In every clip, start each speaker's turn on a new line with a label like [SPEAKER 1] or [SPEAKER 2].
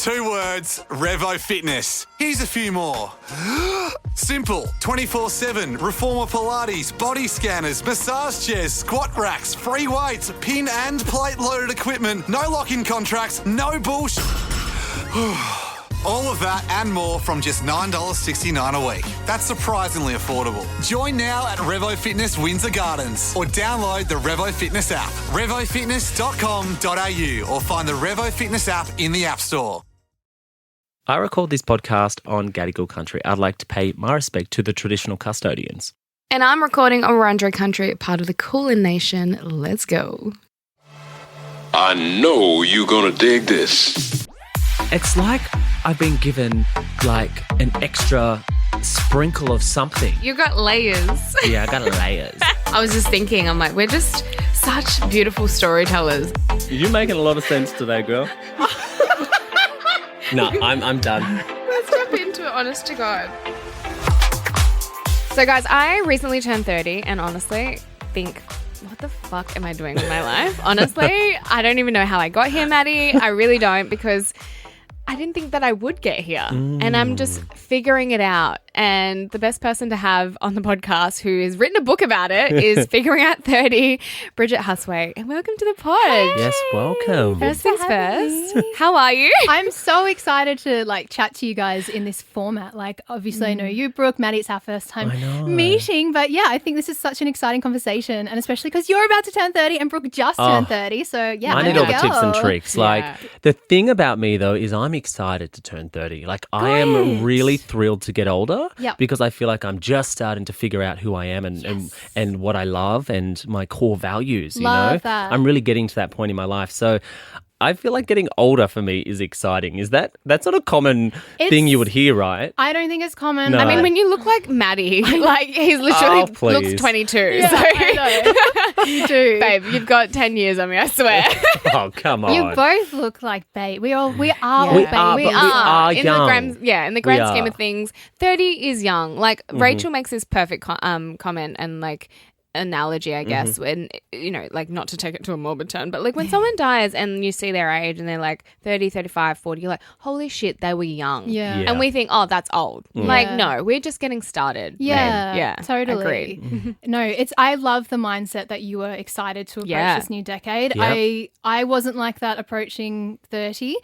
[SPEAKER 1] 2 words, Revo Fitness. Here's a few more. Simple, 24/7, reformer Pilates, body scanners, massage chairs, squat racks, free weights, pin and plate loaded equipment, no lock-in contracts, no bullshit. All of that and more from just $9.69 a week. That's surprisingly affordable. Join now at Revo Fitness Windsor Gardens or download the Revo Fitness app. RevoFitness.com.au or find the Revo Fitness app in the App Store.
[SPEAKER 2] I record this podcast on Gadigal country. I'd like to pay my respect to the traditional custodians.
[SPEAKER 3] And I'm recording on Wurundjeri country, part of the Eora Nation. Let's go.
[SPEAKER 4] I know you're gonna dig this.
[SPEAKER 2] It's like I've been given like an extra sprinkle of something.
[SPEAKER 3] You got layers.
[SPEAKER 2] Yeah, I got layers.
[SPEAKER 3] I was just thinking, I'm like, we're just such beautiful storytellers.
[SPEAKER 2] You're making a lot of sense today, girl. No, I'm done.
[SPEAKER 3] Let's jump into it, honest to God. So guys, I recently turned 30 and honestly think, what the fuck am I doing with my life? Honestly, I don't even know how I got here, Matty. I really don't, because I didn't think that I would get here. And I'm just figuring it out. And the best person to have on the podcast who has written a book about it is Figuring Out 30, Bridget Hustwaite. And welcome to the pod.
[SPEAKER 2] Yes, welcome.
[SPEAKER 3] First things first. How are you?
[SPEAKER 5] I'm so excited to chat to you guys in this format. Obviously I know you, Brooke, Matty, it's our first time meeting. But yeah, I think this is such an exciting conversation. And especially because you're about to turn 30 and Brooke just turned 30. So yeah,
[SPEAKER 2] I need all the tips and tricks.
[SPEAKER 3] Yeah.
[SPEAKER 2] The thing about me though is I'm excited to turn 30. I am really thrilled to get older.
[SPEAKER 5] Yep.
[SPEAKER 2] Because I feel like I'm just starting to figure out who I am and what I love and my core values,
[SPEAKER 5] Love that.
[SPEAKER 2] I'm really getting to that point in my life. So I feel like getting older for me is exciting. That's not a common thing you would hear, right?
[SPEAKER 5] I don't think it's common.
[SPEAKER 2] No.
[SPEAKER 3] I mean, when you look like Maddie, he's literally looks 22.
[SPEAKER 5] Yeah,
[SPEAKER 3] so
[SPEAKER 5] I know. You do.
[SPEAKER 3] Babe, you've got 10 years on me, I swear.
[SPEAKER 2] Oh, come on.
[SPEAKER 5] You both look like babe. We are
[SPEAKER 2] We
[SPEAKER 5] babe.
[SPEAKER 2] are, but we are
[SPEAKER 3] in
[SPEAKER 2] young.
[SPEAKER 3] In the grand
[SPEAKER 2] We
[SPEAKER 3] scheme
[SPEAKER 2] are.
[SPEAKER 3] of things, 30 is young. Rachael makes this perfect comment and analogy, I guess, when, not to take it to a morbid turn, but when someone dies and you see their age and they're 30, 35, 40, you're like, holy shit, they were young.
[SPEAKER 5] Yeah.
[SPEAKER 3] And we think, oh, that's old. No, we're just getting started.
[SPEAKER 5] Yeah,
[SPEAKER 3] Yeah.
[SPEAKER 5] totally.
[SPEAKER 3] Agreed.
[SPEAKER 5] No, I love the mindset that you were excited to approach this new decade.
[SPEAKER 2] Yep.
[SPEAKER 5] I wasn't like that approaching 30,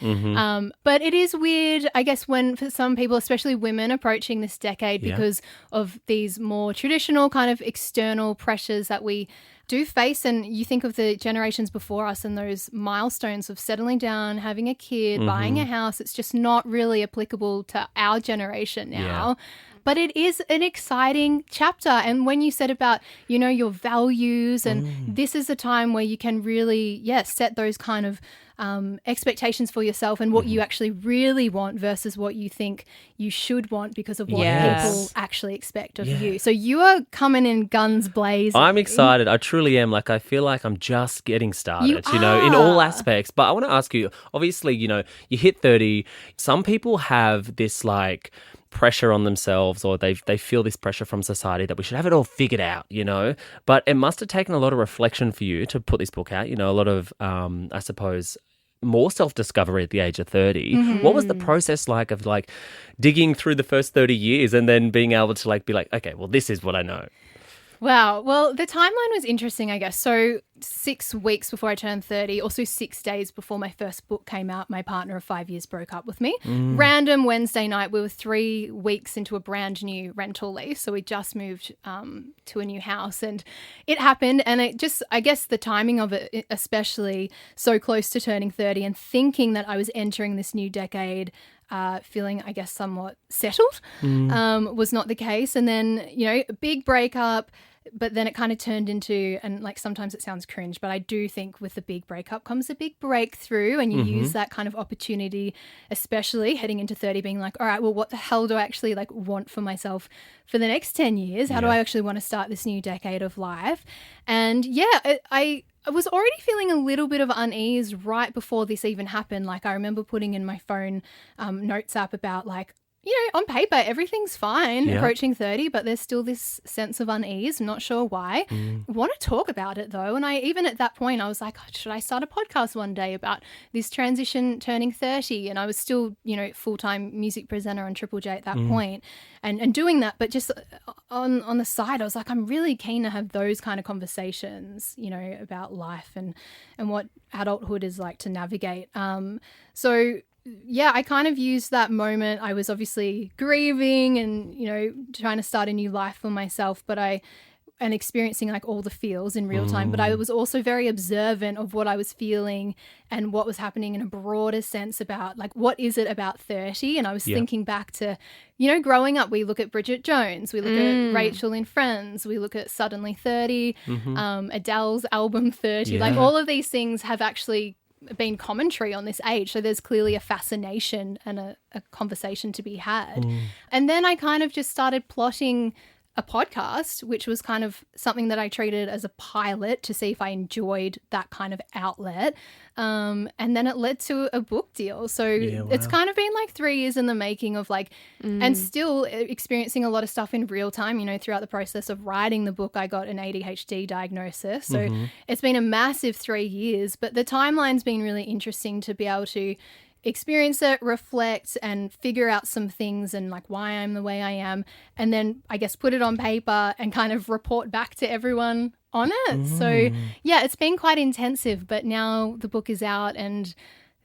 [SPEAKER 5] but it is weird, I guess, when for some people, especially women, approaching this decade because of these more traditional kind of external pressures that we do face. And you think of the generations before us and those milestones of settling down, having a kid, buying a house. It's just not really applicable to our generation now. But it is an exciting chapter. And when you said about, your values and this is a time where you can really, set those kind of expectations for yourself and what you actually really want versus what you think you should want because of what people actually expect of you. So you are coming in guns blazing.
[SPEAKER 2] I'm excited. I truly am. I feel like I'm just getting started,
[SPEAKER 5] You
[SPEAKER 2] in all
[SPEAKER 5] are.
[SPEAKER 2] aspects. But I want to ask you, obviously, you hit 30. Some people have this pressure on themselves, or they feel this pressure from society that we should have it all figured out, But it must have taken a lot of reflection for you to put this book out, a lot of, I suppose, more self-discovery at the age of 30. What was the process like of digging through the first 30 years and then being able to be like, okay, well, this is what I know?
[SPEAKER 5] Wow. Well, the timeline was interesting, I guess. So 6 weeks before I turned 30, also 6 days before my first book came out, my partner of 5 years broke up with me. Random Wednesday night, we were 3 weeks into a brand new rental lease. So we just moved to a new house and it happened. And it just, I guess the timing of it, especially so close to turning 30 and thinking that I was entering this new decade feeling, I guess, somewhat settled, was not the case. And then, a big breakup, but then it kind of turned into, and sometimes it sounds cringe, but I do think with the big breakup comes a big breakthrough, and you use that kind of opportunity, especially heading into 30, being like, all right, well, what the hell do I actually want for myself for the next 10 years? How do I actually want to start this new decade of life? And I was already feeling a little bit of unease right before this even happened. I remember putting in my phone notes app about on paper, everything's fine
[SPEAKER 2] Yeah.
[SPEAKER 5] approaching 30, but there's still this sense of unease. I'm not sure why. I want to talk about it though. And even at that point, I was like, should I start a podcast one day about this transition turning 30? And I was still, full-time music presenter on Triple J at that point and doing that. But just on the side, I was like, I'm really keen to have those kind of conversations, about life and what adulthood is like to navigate. So yeah, I kind of used that moment. I was obviously grieving and, trying to start a new life for myself, and experiencing like all the feels in real time. But I was also very observant of what I was feeling and what was happening in a broader sense about like, what is it about 30? And I was thinking back to, growing up, we look at Bridget Jones, we look at Rachael in Friends, we look at Suddenly 30, Adele's album 30. Like all of these things have actually been commentary on this age. So there's clearly a fascination and a conversation to be had. And then I kind of just started plotting a podcast, which was kind of something that I treated as a pilot to see if I enjoyed that kind of outlet. And then it led to a book deal. So it's kind of been like 3 years in the making of like, and still experiencing a lot of stuff in real time, throughout the process of writing the book, I got an ADHD diagnosis. So it's been a massive 3 years, but the timeline's been really interesting to be able to experience it, reflect and figure out some things and like why I'm the way I am, and then I guess put it on paper and kind of report back to everyone on it. So yeah, it's been quite intensive, but now the book is out and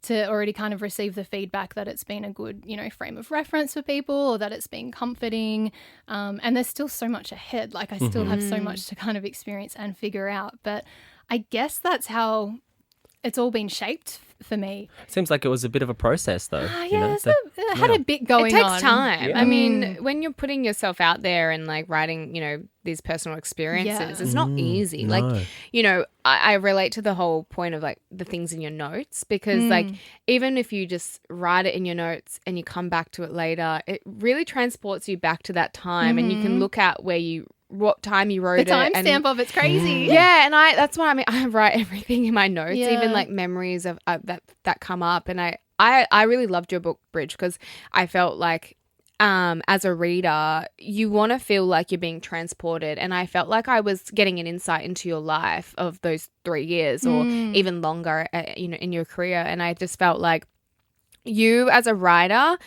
[SPEAKER 5] to already kind of receive the feedback that it's been a good, frame of reference for people or that it's been comforting. And there's still so much ahead. Like I still have so much to kind of experience and figure out. But I guess that's how it's all been shaped for me.
[SPEAKER 2] Seems like it was a bit of a process though.
[SPEAKER 5] It had a bit going on.
[SPEAKER 3] It takes time. Yeah. I mean, when you're putting yourself out there and like writing, these personal experiences, it's not easy.
[SPEAKER 2] No.
[SPEAKER 3] Like, I relate to the whole point of like the things in your notes because like even if you just write it in your notes and you come back to it later, it really transports you back to that time and you can look at what time you wrote it.
[SPEAKER 5] The timestamp of it's crazy.
[SPEAKER 3] Yeah, and that's why I write everything in my notes, even like memories of that come up. And I really loved your book, Bridge, because I felt like as a reader, you want to feel like you're being transported. And I felt like I was getting an insight into your life of those 3 years or even longer, in your career. And I just felt like you as a writer,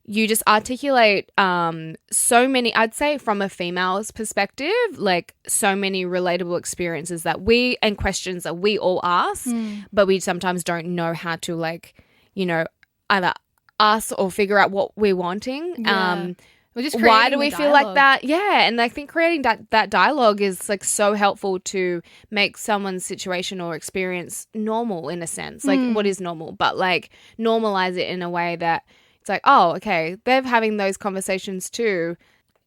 [SPEAKER 3] you just articulate so many, I'd say from a female's perspective, like so many relatable experiences and questions that we all ask, but we sometimes don't know how to either ask or figure out what we're wanting.
[SPEAKER 5] We're just
[SPEAKER 3] why do we feel like
[SPEAKER 5] dialogue.
[SPEAKER 3] that? Yeah. And I think creating that dialogue is like so helpful to make someone's situation or experience normal in a sense. Like what is normal? But like normalize it in a way that it's like, oh, okay, they're having those conversations too.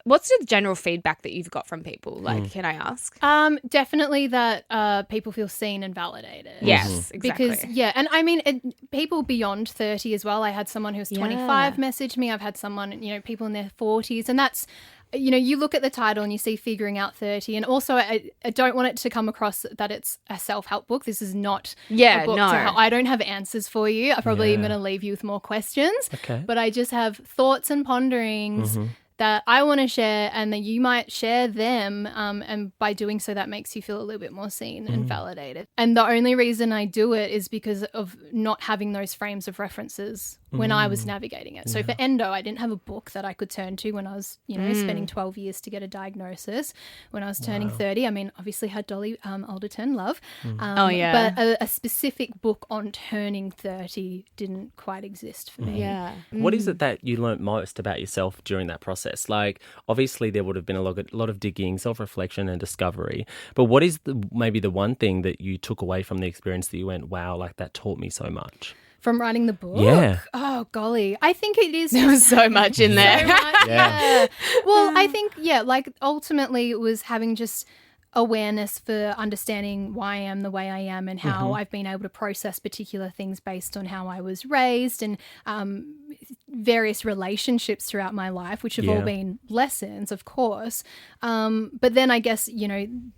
[SPEAKER 3] What's the general feedback that you've got from people? Like, can I ask?
[SPEAKER 5] Definitely that people feel seen and validated.
[SPEAKER 3] Yes, exactly.
[SPEAKER 5] Because, and I mean, people beyond 30 as well. I had someone who's 25 message me. I've had someone, people in their 40s. And that's, you look at the title and you see figuring out 30. And also, I don't want it to come across that it's a self-help book. This is not a book to help. I don't have answers for you. I probably am going to leave you with more questions.
[SPEAKER 2] Okay.
[SPEAKER 5] But I just have thoughts and ponderings that I want to share and that you might share them. And by doing so, that makes you feel a little bit more seen and validated. And the only reason I do it is because of not having those frames of references when I was navigating it. So for endo, I didn't have a book that I could turn to when I was, spending 12 years to get a diagnosis. When I was turning 30, I mean, obviously had Dolly Alderton, love. But a specific book on turning 30 didn't quite exist for me.
[SPEAKER 3] Yeah.
[SPEAKER 2] What is it that you learnt most about yourself during that process? Like, obviously there would have been a lot of digging, self-reflection and discovery. But what is maybe the one thing that you took away from the experience that you went, wow, like that taught me so much?
[SPEAKER 5] From writing the book?
[SPEAKER 2] Yeah.
[SPEAKER 5] Oh, golly. I think it is.
[SPEAKER 3] There was so much in there.
[SPEAKER 5] So much, yeah. Well, I think, like ultimately it was having just awareness for understanding why I am the way I am and how I've been able to process particular things based on how I was raised and various relationships throughout my life, which have all been lessons, of course. But then I guess,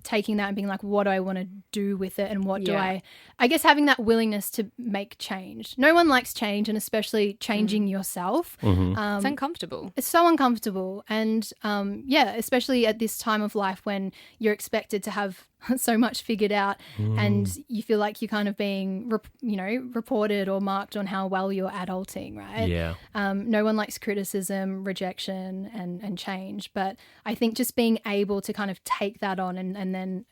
[SPEAKER 5] taking that and being like, what do I want to do with it, and what do I guess having that willingness to make change. No one likes change, and especially changing yourself.
[SPEAKER 3] It's uncomfortable.
[SPEAKER 5] It's so uncomfortable. And especially at this time of life when you're expected to have so much figured out and you feel like you're kind of being, reported or marked on how well you're adulting, right?
[SPEAKER 2] Yeah.
[SPEAKER 5] No one likes criticism, rejection and change. But I think just being able to kind of take that on and then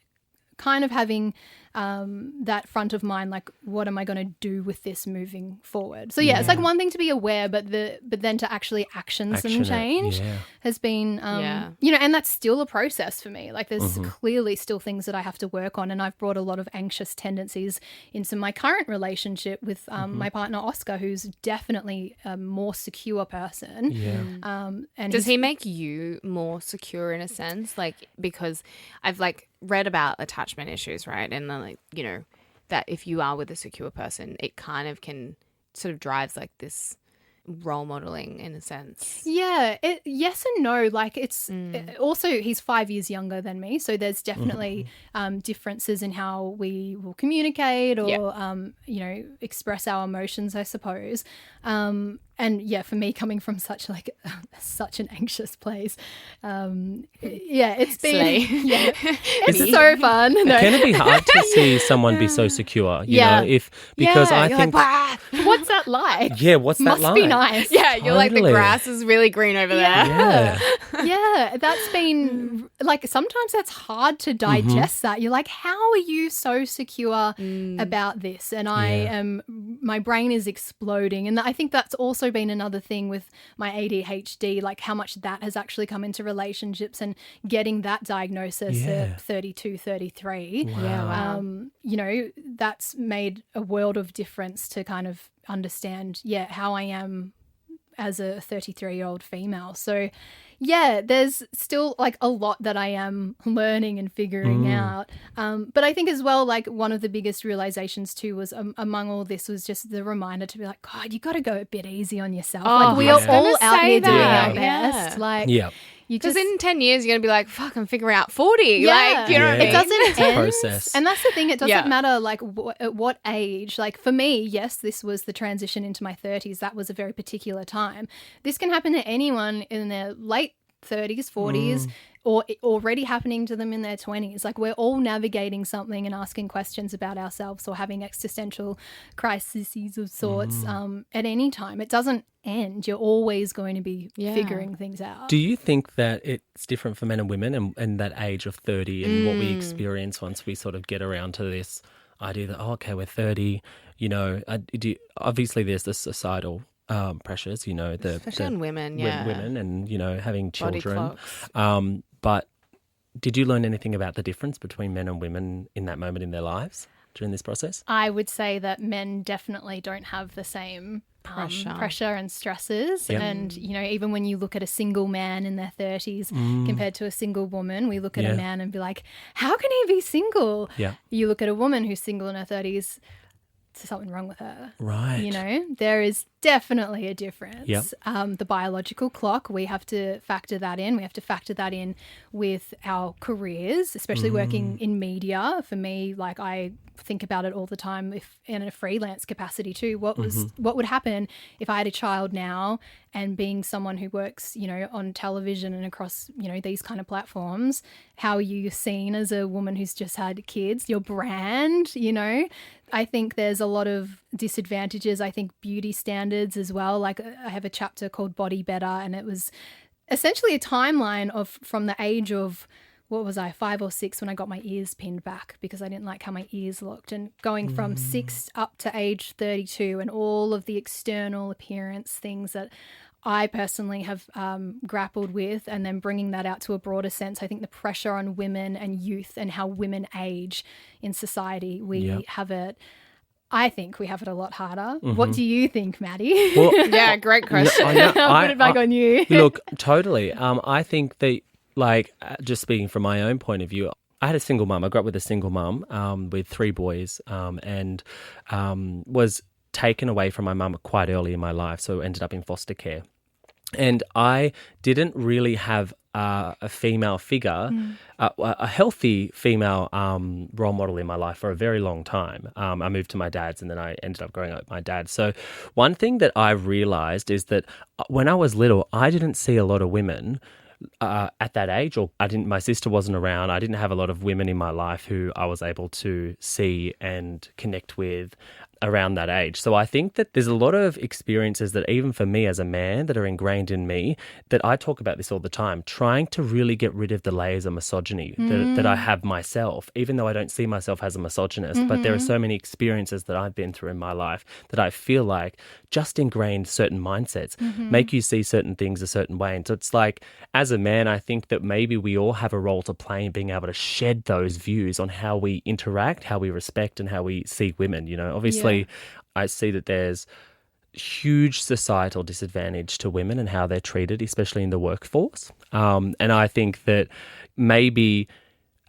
[SPEAKER 5] kind of having that front of mind, like, what am I going to do with this moving forward? So it's like one thing to be aware, but then to actually action some change has been, and that's still a process for me. Like, there's clearly still things that I have to work on, and I've brought a lot of anxious tendencies into my current relationship with my partner Oscar, who's definitely a more secure person. And
[SPEAKER 3] does he make you more secure in a sense? Like, because I've read about attachment issues, right? And then that if you are with a secure person, it kind of can sort of drives this role modeling in a sense.
[SPEAKER 5] Yeah, yes and no. Like, it's also, he's 5 years younger than me, so there's definitely differences in how we will communicate or express our emotions, I suppose. And for me, coming from such an anxious place, it's been it's so fun. No.
[SPEAKER 2] Can it be hard to see someone be so secure? Because I think
[SPEAKER 5] what's that like?
[SPEAKER 2] Yeah, what's that like?
[SPEAKER 5] Must be nice.
[SPEAKER 3] Yeah, you're like, the grass is really green over there.
[SPEAKER 5] Yeah, that's been sometimes that's hard to digest. That you're like, how are you so secure about this? And my brain is exploding, and I think that's also been another thing with my ADHD, like how much that has actually come into relationships and getting that diagnosis at 32, 33.
[SPEAKER 2] Wow.
[SPEAKER 5] That's made a world of difference to kind of understand, how I am as a 33-year-old female. So there's still a lot that I am learning and figuring out. But I think as well, one of the biggest realizations too was among all this was just the reminder to be like, God, you got to go a bit easy on yourself. We are all out here doing our best.
[SPEAKER 3] Because in 10 years, you're going to be like, fuck, I'm figuring out 40.
[SPEAKER 5] You know what I mean? It doesn't end.
[SPEAKER 2] Process.
[SPEAKER 5] And that's the thing. It doesn't matter at what age. Like, for me, yes, this was the transition into my 30s. That was a very particular time. This can happen to anyone in their late 30s, 40s, or already happening to them in their 20s. Like, we're all navigating something and asking questions about ourselves or having existential crises of sorts at any time. It doesn't end. You're always going to be figuring things out.
[SPEAKER 2] Do you think that it's different for men and women and that age of 30 and what we experience once we sort of get around to this idea that, we're 30, obviously there's the societal pressures,
[SPEAKER 3] especially on women,
[SPEAKER 2] women and, having children.
[SPEAKER 3] Body
[SPEAKER 2] but did you learn anything about the difference between men and women in that moment in their lives during this process?
[SPEAKER 5] I would say that men definitely don't have the same pressure and stresses. And, even when you look at a single man in their 30s compared to a single woman, we look at a man and be like, how can he be single? You look at a woman who's single in her 30s, there's something wrong with her.
[SPEAKER 2] Right.
[SPEAKER 5] There is definitely a difference. The biological clock, we have to factor that in. We have to factor that in with our careers, especially working in media. For me, I think about it all the time, if in a freelance capacity too, what would happen if I had a child now, and being someone who works, on television and across, these kind of platforms, how are you seen as a woman who's just had kids, your brand, I think there's a lot of disadvantages. I think beauty standards as well. I have a chapter called Body Better, and it was essentially a timeline from the age of, 5 or 6 when I got my ears pinned back because I didn't like how my ears looked, and going from 6 up to age 32 and all of the external appearance things that I personally have grappled with, and then bringing that out to a broader sense. I think the pressure on women and youth and how women age in society, I think we have it a lot harder. What do you think, Maddie?
[SPEAKER 2] Well,
[SPEAKER 3] great question.
[SPEAKER 5] I'll put it back on you.
[SPEAKER 2] Look, totally. I think that, just speaking from my own point of view, I had a single mum. I grew up with a single mum with 3 boys and was taken away from my mum quite early in my life, so ended up in foster care. And I didn't really have a female figure, a healthy female role model in my life for a very long time. I moved to my dad's and then I ended up growing up with my dad. So one thing that I realised is that when I was little, I didn't see a lot of women at that age, or my sister wasn't around. I didn't have a lot of women in my life who I was able to see and connect with around that age. So I think that there's a lot of experiences that even for me as a man that are ingrained in me, that I talk about this all the time, trying to really get rid of the layers of misogyny that I have myself, even though I don't see myself as a misogynist. But there are so many experiences that I've been through in my life that I feel like just ingrained certain mindsets, make you see certain things a certain way. And so it's like, as a man, I think that maybe we all have a role to play in being able to shed those views on how we interact, how we respect and how we see women. You know, obviously, I see that there's huge societal disadvantage to women and how they're treated, especially in the workforce. And I think that maybe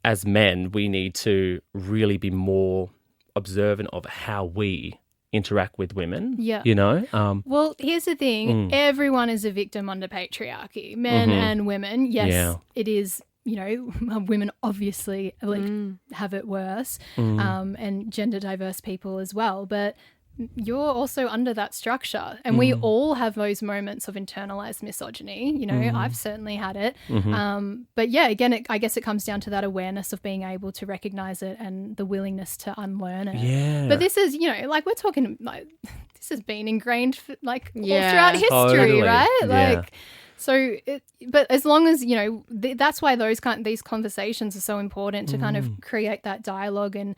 [SPEAKER 2] as men, we need to really be more observant of how we interact with women.
[SPEAKER 5] Yeah.
[SPEAKER 2] You know?
[SPEAKER 5] Well, here's the thing. Everyone is a victim under patriarchy, men and women. Yes, it is. You know, women obviously have it worse, and gender diverse people as well. But you're also under that structure, and we all have those moments of internalized misogyny. You know, I've certainly had it. But yeah, again, I guess it comes down to that awareness of being able to recognize it and the willingness to unlearn it.
[SPEAKER 2] Yeah.
[SPEAKER 5] But this is, you know, like we're talking like this has been ingrained all throughout history,
[SPEAKER 2] Totally.
[SPEAKER 5] right?
[SPEAKER 2] Yeah.
[SPEAKER 5] Like. So, but as long as, you know, that's why these conversations are so important to kind of create that dialogue and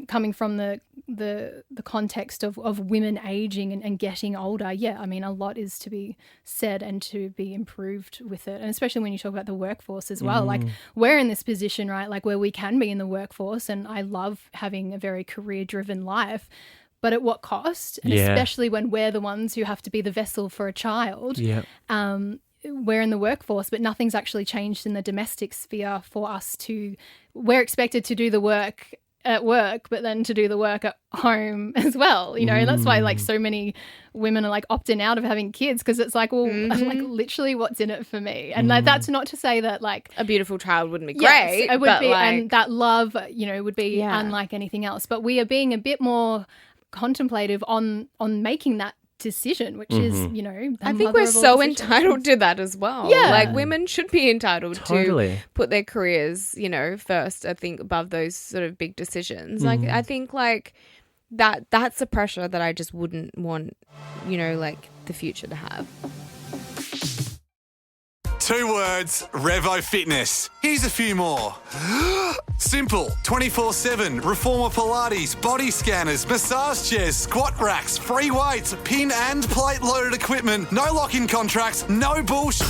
[SPEAKER 5] coming from the context of women aging and getting older. Yeah, I mean, a lot is to be said and to be improved with it. And especially when you talk about the workforce as well. Like we're in this position, right, like where we can be in the workforce, and I love having a very career-driven life. But at what cost? And especially when we're the ones who have to be the vessel for a child. Yeah. We're in the workforce, but nothing's actually changed in the domestic sphere for us to – we're expected to do the work at work, but then to do the work at home as well. You know, that's why like so many women are like opting out of having kids, because it's like, well, like literally what's in it for me? And like that's not to say that like –
[SPEAKER 3] a beautiful child wouldn't be
[SPEAKER 5] yes,
[SPEAKER 3] great.
[SPEAKER 5] it would be,
[SPEAKER 3] like,
[SPEAKER 5] and that love, you know, would be unlike anything else. But we are being a bit more – contemplative on making that decision, which is, you know,
[SPEAKER 3] I think we're so entitled to that as well.
[SPEAKER 5] Yeah.
[SPEAKER 3] Like women should be entitled to put their careers, you know, first, I think, above those sort of big decisions. Like I think like that's a pressure that I just wouldn't want, you know, like the future to have.
[SPEAKER 1] 2 words, Revo Fitness. Here's a few more. Simple, 24/7, reformer Pilates, body scanners, massage chairs, squat racks, free weights, pin and plate loaded equipment, no lock-in contracts, no bullshit.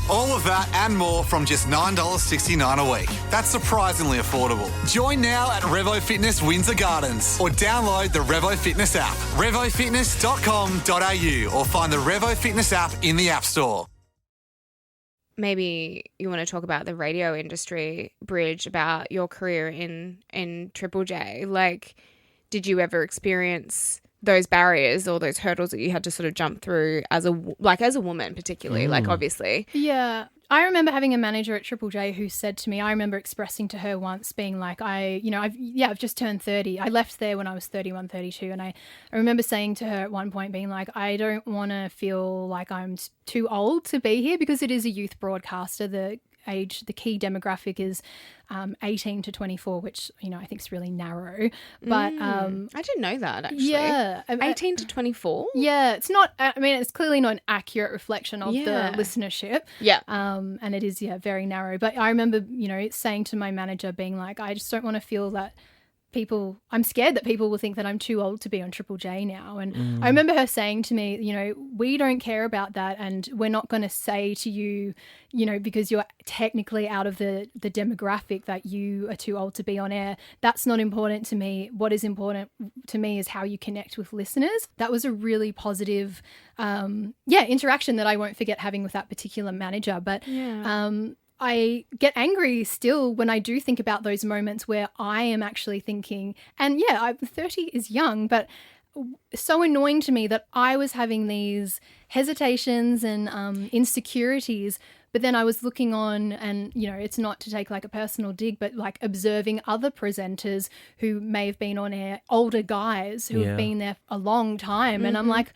[SPEAKER 1] All of that and more from just $9.69 a week. That's surprisingly affordable. Join now at Revo Fitness Windsor Gardens or download the Revo Fitness app, revofitness.com.au, or find the Revo Fitness app in the App Store.
[SPEAKER 3] Maybe you want to talk about the radio industry, Bridge, about your career in Triple J. Like, did you ever experience those barriers or those hurdles that you had to sort of jump through as a woman, particularly, like obviously?
[SPEAKER 5] Yeah. I remember having a manager at Triple J who said to me, I remember expressing to her once being like, I've just turned 30. I left there when I was 31, 32. And I remember saying to her at one point being like, I don't want to feel like I'm too old to be here, because it is a youth broadcaster. The key demographic is 18 to 24, which, you know, I think is really narrow. But
[SPEAKER 3] I didn't know that, actually.
[SPEAKER 5] Yeah.
[SPEAKER 3] 18 to 24?
[SPEAKER 5] Yeah. It's not, I mean, it's clearly not an accurate reflection of the listenership.
[SPEAKER 3] Yeah.
[SPEAKER 5] And it is, very narrow. But I remember, you know, saying to my manager being like, I just don't want to feel that I'm scared that people will think that I'm too old to be on Triple J now. And I remember her saying to me, you know, we don't care about that, and we're not going to say to you, you know, because you're technically out of the demographic that you are too old to be on air. That's not important to me. What is important to me is how you connect with listeners. That was a really positive, interaction that I won't forget having with that particular manager. But I get angry still when I do think about those moments where I am actually thinking, and yeah, 30 is young, but so annoying to me that I was having these hesitations and insecurities, but then I was looking on and, you know, it's not to take like a personal dig, but like observing other presenters who may have been on air, older guys who have been there a long time. And I'm like,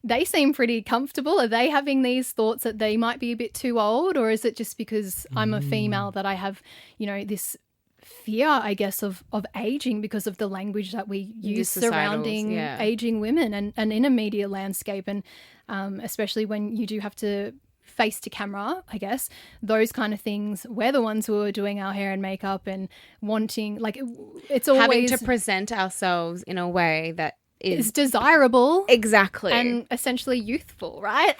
[SPEAKER 5] they seem pretty comfortable. Are they having these thoughts that they might be a bit too old? Or is it just because I'm a female that I have, you know, this fear, I guess, of aging because of the language that we use surrounding aging women and in a media landscape, and especially when you do have to face to camera, I guess, those kind of things. We're the ones who are doing our hair and makeup and wanting, like, it's always
[SPEAKER 3] having to present ourselves in a way that
[SPEAKER 5] is desirable.
[SPEAKER 3] Exactly.
[SPEAKER 5] And essentially youthful, right?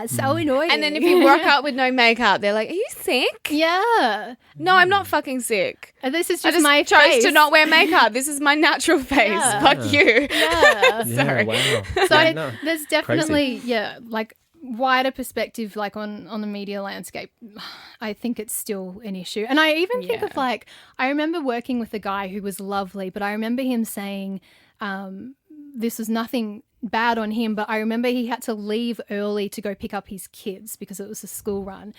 [SPEAKER 5] So annoying.
[SPEAKER 3] And then if you walk out with no makeup, they're like, are you sick?
[SPEAKER 5] Yeah.
[SPEAKER 3] No, I'm not fucking sick.
[SPEAKER 5] And this is
[SPEAKER 3] I
[SPEAKER 5] just my
[SPEAKER 3] chose
[SPEAKER 5] face.
[SPEAKER 3] to not wear makeup. This is my natural face.
[SPEAKER 5] Yeah.
[SPEAKER 3] Fuck you.
[SPEAKER 5] Yeah.
[SPEAKER 3] Sorry.
[SPEAKER 2] Wow.
[SPEAKER 5] So there's definitely, like wider perspective, like on the media landscape. I think it's still an issue. And I even think of like, I remember working with a guy who was lovely, but I remember him saying, this was nothing bad on him, but I remember he had to leave early to go pick up his kids because it was a school run.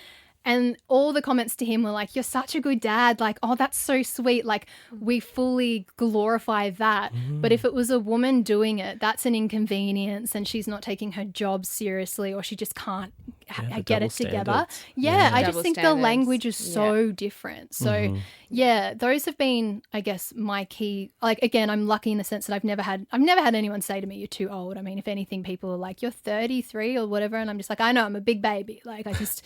[SPEAKER 5] And all the comments to him were like, you're such a good dad. Like, oh, that's so sweet. Like, we fully glorify that. But if it was a woman doing it, that's an inconvenience and she's not taking her job seriously, or she just can't get it together. Yeah, I just think the language is so different. So, yeah, those have been, I guess, my key. Like, again, I'm lucky in the sense that I've never had anyone say to me, you're too old. I mean, if anything, people are like, you're 33 or whatever. And I'm just like, I know, I'm a big baby. Like, I just...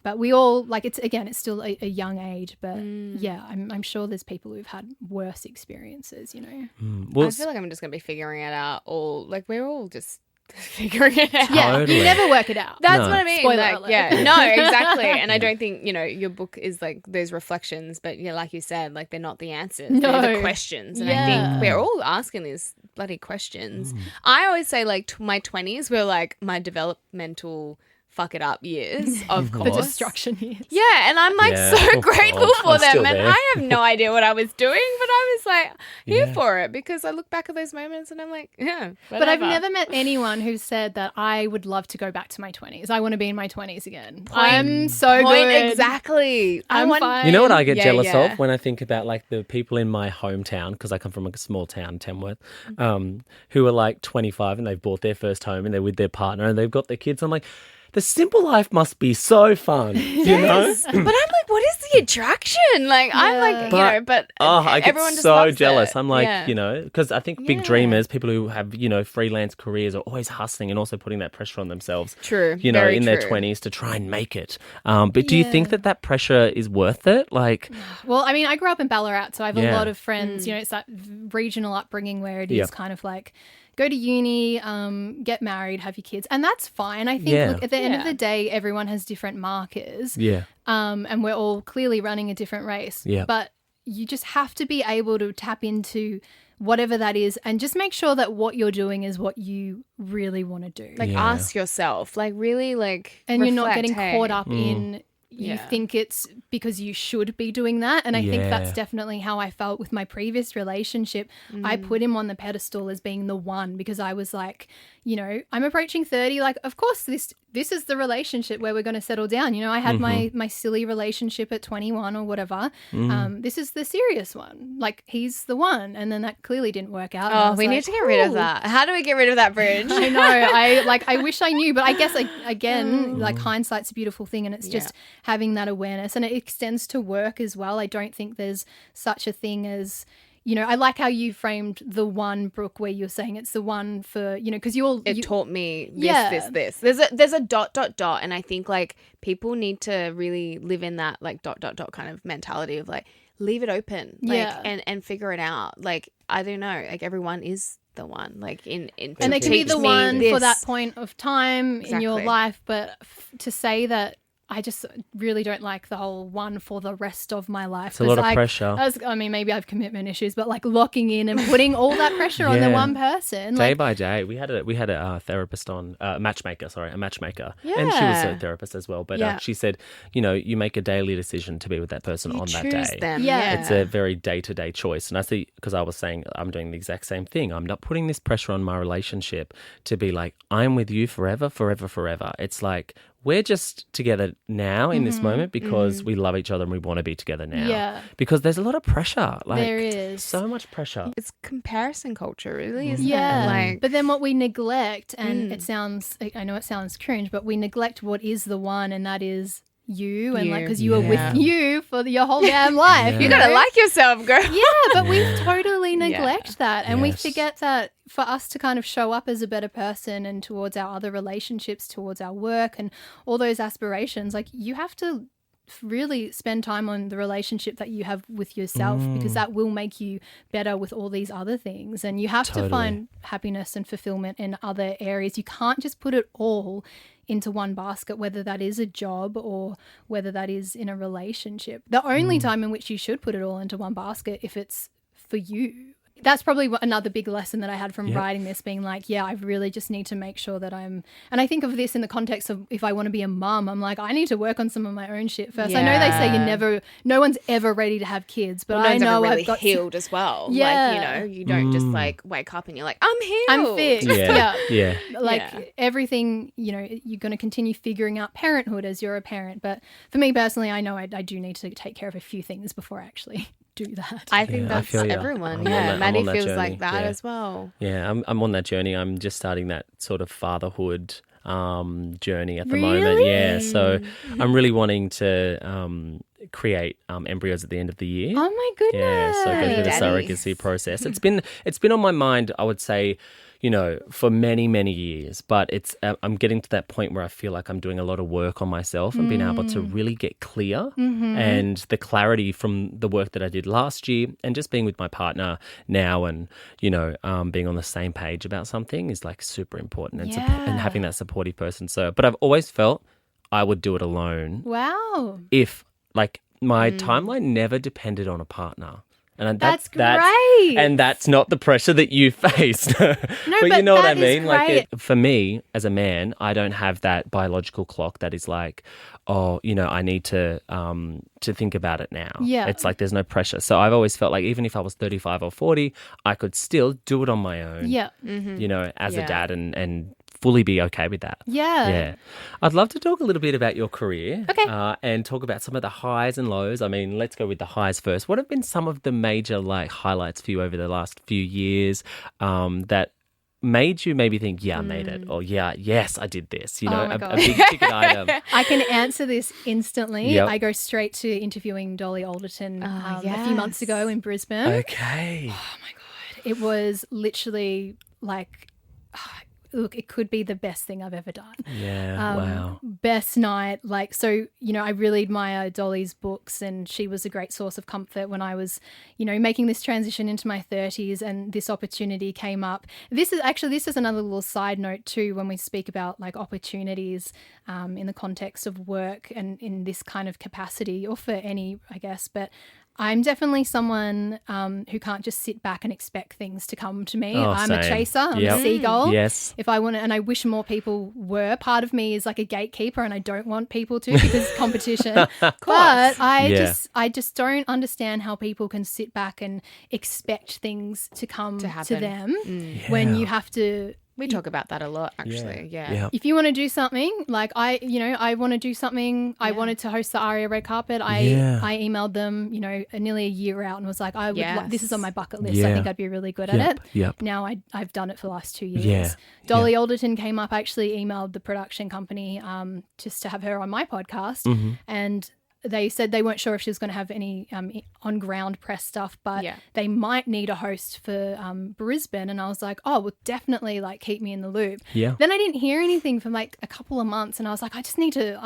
[SPEAKER 5] But we all, like, it's still a young age. But, yeah, I'm sure there's people who've had worse experiences, you know.
[SPEAKER 2] Well,
[SPEAKER 3] I feel like I'm just going to be figuring it out we're all just figuring it out.
[SPEAKER 5] Yeah,
[SPEAKER 2] Totally.
[SPEAKER 5] you never work it out.
[SPEAKER 3] That's what I mean.
[SPEAKER 5] Spoiler
[SPEAKER 3] Like,
[SPEAKER 5] alert.
[SPEAKER 3] yeah, no, exactly. And I don't think, you know, your book is like those reflections, but yeah, like you said, like they're not the answers.
[SPEAKER 5] No.
[SPEAKER 3] They're the questions. And I think we're all asking these bloody questions. I always say like my 20s were like my developmental fuck it up years, of course.
[SPEAKER 5] The destruction years.
[SPEAKER 3] Yeah, and I'm like
[SPEAKER 2] Yeah.
[SPEAKER 3] so
[SPEAKER 2] Oh,
[SPEAKER 3] grateful
[SPEAKER 2] God,
[SPEAKER 3] for
[SPEAKER 2] I'm still
[SPEAKER 3] them. And
[SPEAKER 2] there.
[SPEAKER 3] I have no idea what I was doing, but I was like here
[SPEAKER 2] Yeah.
[SPEAKER 3] for it because I look back at those moments and I'm like, yeah.
[SPEAKER 5] But I've
[SPEAKER 3] whatever.
[SPEAKER 5] never met anyone who said that I would love to go back to my 20s. I want to be in my 20s again. I'm so
[SPEAKER 3] Point
[SPEAKER 5] good.
[SPEAKER 3] exactly. I
[SPEAKER 5] I'm
[SPEAKER 3] want
[SPEAKER 5] fine.
[SPEAKER 2] you know what I get
[SPEAKER 3] Yeah,
[SPEAKER 2] jealous
[SPEAKER 3] yeah.
[SPEAKER 2] of when I think about like the people in my hometown, because I come from a small town, Tamworth, who are like 25 and they've bought their first home and they're with their partner and they've got their kids. I'm like, the simple life must be so fun, you know?
[SPEAKER 3] But I'm like, what is the attraction? Like, I'm like, you know, but
[SPEAKER 2] I get
[SPEAKER 3] everyone just
[SPEAKER 2] so
[SPEAKER 3] loves
[SPEAKER 2] jealous.
[SPEAKER 3] it.
[SPEAKER 2] I'm like,
[SPEAKER 3] Yeah.
[SPEAKER 2] you know, because I think big dreamers, people who have, you know, freelance careers are always hustling and also putting that pressure on themselves.
[SPEAKER 3] True,
[SPEAKER 2] You know,
[SPEAKER 3] very
[SPEAKER 2] in their
[SPEAKER 3] true.
[SPEAKER 2] 20s to try and make it. But do you think that pressure is worth it? Like,
[SPEAKER 5] Well, I mean, I grew up in Ballarat, so I have a
[SPEAKER 2] Yeah.
[SPEAKER 5] lot of friends. You know, it's that regional upbringing where it is
[SPEAKER 2] Yeah.
[SPEAKER 5] kind of like go to uni, get married, have your kids, and that's fine. I think
[SPEAKER 2] Yeah.
[SPEAKER 5] look, at the end of the day, everyone has different markers,
[SPEAKER 2] yeah.
[SPEAKER 5] and we're all clearly running a different race.
[SPEAKER 2] Yeah.
[SPEAKER 5] But you just have to be able to tap into whatever that is and just make sure that what you're doing is what you really want to do.
[SPEAKER 3] Like,
[SPEAKER 2] Yeah.
[SPEAKER 3] ask yourself, like, really, like,
[SPEAKER 5] And you're not
[SPEAKER 3] reflect,
[SPEAKER 5] getting
[SPEAKER 3] hey.
[SPEAKER 5] caught up in you think it's because you should be doing that. And I think that's
[SPEAKER 2] Yeah.
[SPEAKER 5] definitely how I felt with my previous relationship. I put him on the pedestal as being the one because I was like, you know, I'm approaching 30. Like, of course, this is the relationship where we're going to settle down. You know, I had my silly relationship at 21 or whatever. This is the serious one. Like, he's the one. And then that clearly didn't work out. And I
[SPEAKER 3] Oh,
[SPEAKER 5] was
[SPEAKER 3] we
[SPEAKER 5] like,
[SPEAKER 3] need to get rid of
[SPEAKER 5] "Ooh."
[SPEAKER 3] that. How do we get rid of that bridge?
[SPEAKER 5] I know. I wish I knew, but I guess again, like hindsight's a beautiful thing, and it's just having that awareness, and it extends to work as well. I don't think there's such a thing as, you know, I like how you framed the one, Brooke, where you're saying it's the one for, you know, because
[SPEAKER 3] It taught me this,
[SPEAKER 5] Yeah.
[SPEAKER 3] this. There's a ... and I think like people need to really live in that like ... kind of mentality of like leave it open, like and figure it out. Like, I don't know, like everyone is the one, like in
[SPEAKER 5] and they can be
[SPEAKER 3] teach
[SPEAKER 5] the
[SPEAKER 3] me
[SPEAKER 5] one for
[SPEAKER 3] this.
[SPEAKER 5] that point of time in your
[SPEAKER 3] Exactly.
[SPEAKER 5] life, but to say that I just really don't like the whole one for the rest of my life.
[SPEAKER 2] It's a lot of pressure.
[SPEAKER 5] I mean, maybe I have commitment issues, but like locking in and putting all that pressure on the one person.
[SPEAKER 2] Day by day. We had a therapist on, a matchmaker.
[SPEAKER 3] Yeah.
[SPEAKER 2] And she was a therapist as well. But
[SPEAKER 5] Yeah.
[SPEAKER 2] she said, you make a daily decision to be with that person on that
[SPEAKER 3] Choose
[SPEAKER 2] day.
[SPEAKER 3] them.
[SPEAKER 5] Yeah.
[SPEAKER 2] It's a very day-to-day choice. And I see, because I was saying I'm doing the exact same thing. I'm not putting this pressure on my relationship to be like, I'm with you forever, forever, forever. It's like, we're just together now in this moment because we love each other and we want to be together now.
[SPEAKER 5] Yeah.
[SPEAKER 2] Because there's a lot of pressure. Like,
[SPEAKER 5] There is.
[SPEAKER 2] so much pressure.
[SPEAKER 3] It's comparison culture, really, isn't
[SPEAKER 5] Yeah.
[SPEAKER 3] it? Like,
[SPEAKER 5] But then what we neglect, and I know it sounds cringe, but we neglect what is the one, and that is you. And like, because you were
[SPEAKER 3] Yeah.
[SPEAKER 5] with you for your whole damn life.
[SPEAKER 2] Yeah.
[SPEAKER 3] you gotta like yourself, girl.
[SPEAKER 5] Yeah, but we totally neglect that. And we
[SPEAKER 2] Yes.
[SPEAKER 5] forget that for us to kind of show up as a better person and towards our other relationships, towards our work and all those aspirations, like you have to really spend time on the relationship that you have with yourself because that will make you better with all these other things. And you have to find happiness and fulfillment in other areas. You can't just put it all into one basket, whether that is a job or whether that is in a relationship. The only time in which you should put it all into one basket if it's for you. That's probably another big lesson that I had from writing this, being like, yeah, I really just need to make sure that and I think of this in the context of if I want to be a mum, I'm like, I need to work on some of my own shit first. I know they say no one's ever ready to have kids, but
[SPEAKER 3] Well,
[SPEAKER 5] I know
[SPEAKER 3] really
[SPEAKER 5] I've got
[SPEAKER 3] healed as well.
[SPEAKER 5] Yeah.
[SPEAKER 3] Like, you don't just like wake up and you're like, I'm healed.
[SPEAKER 5] I'm fit.
[SPEAKER 2] Yeah.
[SPEAKER 5] Like everything, you're going to continue figuring out parenthood as you're a parent. But for me personally, I know I do need to take care of a few things before I actually do that.
[SPEAKER 3] I think
[SPEAKER 2] I
[SPEAKER 3] that's
[SPEAKER 2] feel ya.
[SPEAKER 3] everyone.
[SPEAKER 2] I'm
[SPEAKER 3] Yeah,
[SPEAKER 2] on
[SPEAKER 3] Maddie
[SPEAKER 2] that
[SPEAKER 3] feels
[SPEAKER 2] journey.
[SPEAKER 3] like that
[SPEAKER 2] Yeah.
[SPEAKER 3] as well.
[SPEAKER 2] Yeah, I'm on that journey. I'm just starting that sort of fatherhood journey at the moment. Yeah, so I'm really wanting to create embryos at the end of the year.
[SPEAKER 5] Oh my goodness.
[SPEAKER 2] Yeah, so go through the
[SPEAKER 3] Daddies.
[SPEAKER 2] surrogacy process. It's been on my mind, I would say, for many, many years. But it's I'm getting to that point where I feel like I'm doing a lot of work on myself and being able to really get clear. And the clarity from the work that I did last year and just being with my partner now and, being on the same page about something is like super important and, and having that supportive person. So, but I've always felt I would do it alone
[SPEAKER 5] Wow.
[SPEAKER 2] if like my timeline never depended on a partner. And
[SPEAKER 5] That's great.
[SPEAKER 2] And that's not the pressure that you face. but
[SPEAKER 5] but
[SPEAKER 2] you know what I
[SPEAKER 5] that is
[SPEAKER 2] mean? Like
[SPEAKER 5] great.
[SPEAKER 2] for me as a man, I don't have that biological clock that is like, I need to think about it now.
[SPEAKER 5] Yeah.
[SPEAKER 2] It's like there's no pressure. So I've always felt like even if I was 35 or 40, I could still do it on my own.
[SPEAKER 5] Yeah.
[SPEAKER 2] As a dad and fully be okay with that.
[SPEAKER 5] Yeah.
[SPEAKER 2] I'd love to talk a little bit about your career.
[SPEAKER 5] Okay.
[SPEAKER 2] And talk about some of the highs and lows. I mean, let's go with the highs first. What have been some of the major highlights for you over the last few years that made you maybe think, I made it, or yes, I did this,
[SPEAKER 5] my
[SPEAKER 2] a
[SPEAKER 5] God.
[SPEAKER 2] big ticket item.
[SPEAKER 5] I can answer this instantly.
[SPEAKER 2] Yep.
[SPEAKER 5] I go straight to interviewing Dolly Alderton a few
[SPEAKER 3] yes.
[SPEAKER 5] months ago in Brisbane.
[SPEAKER 2] Okay.
[SPEAKER 5] It was literally like, look, it could be the best thing I've ever done.
[SPEAKER 2] Yeah, wow.
[SPEAKER 5] Best night. I really admire Dolly's books, and she was a great source of comfort when I was, making this transition into my 30s, and this opportunity came up. This is another little side note too, when we speak about like opportunities in the context of work and in this kind of capacity, or for any, I guess, but I'm definitely someone who can't just sit back and expect things to come to me.
[SPEAKER 2] Oh,
[SPEAKER 5] I'm a
[SPEAKER 2] same.
[SPEAKER 5] chaser. I'm
[SPEAKER 2] Yep.
[SPEAKER 5] a seagull.
[SPEAKER 2] Yes.
[SPEAKER 5] If I want to, and I wish more people were. Part of me is like a gatekeeper, and I don't want people to because it's competition. But I just don't understand how people can sit back and expect things to come to
[SPEAKER 3] happen.
[SPEAKER 5] them when you have to.
[SPEAKER 3] We talk about that a lot, actually. Yeah.
[SPEAKER 5] If you want to do something, like I want to do something. I wanted to host the ARIA red carpet. I emailed them, nearly a year out, and was like, I would. This is on my bucket list. I think I'd be really good at it.
[SPEAKER 2] Yep.
[SPEAKER 5] Now I've done it for the last 2 years.
[SPEAKER 2] Yeah.
[SPEAKER 5] Dolly Alderton came up. I actually emailed the production company just to have her on my podcast, and they said they weren't sure if she was going to have any on-ground press stuff, but they might need a host for Brisbane. And I was like, oh, well, definitely keep me in the loop.
[SPEAKER 2] Yeah.
[SPEAKER 5] Then I didn't hear anything for a couple of months, and I was like, I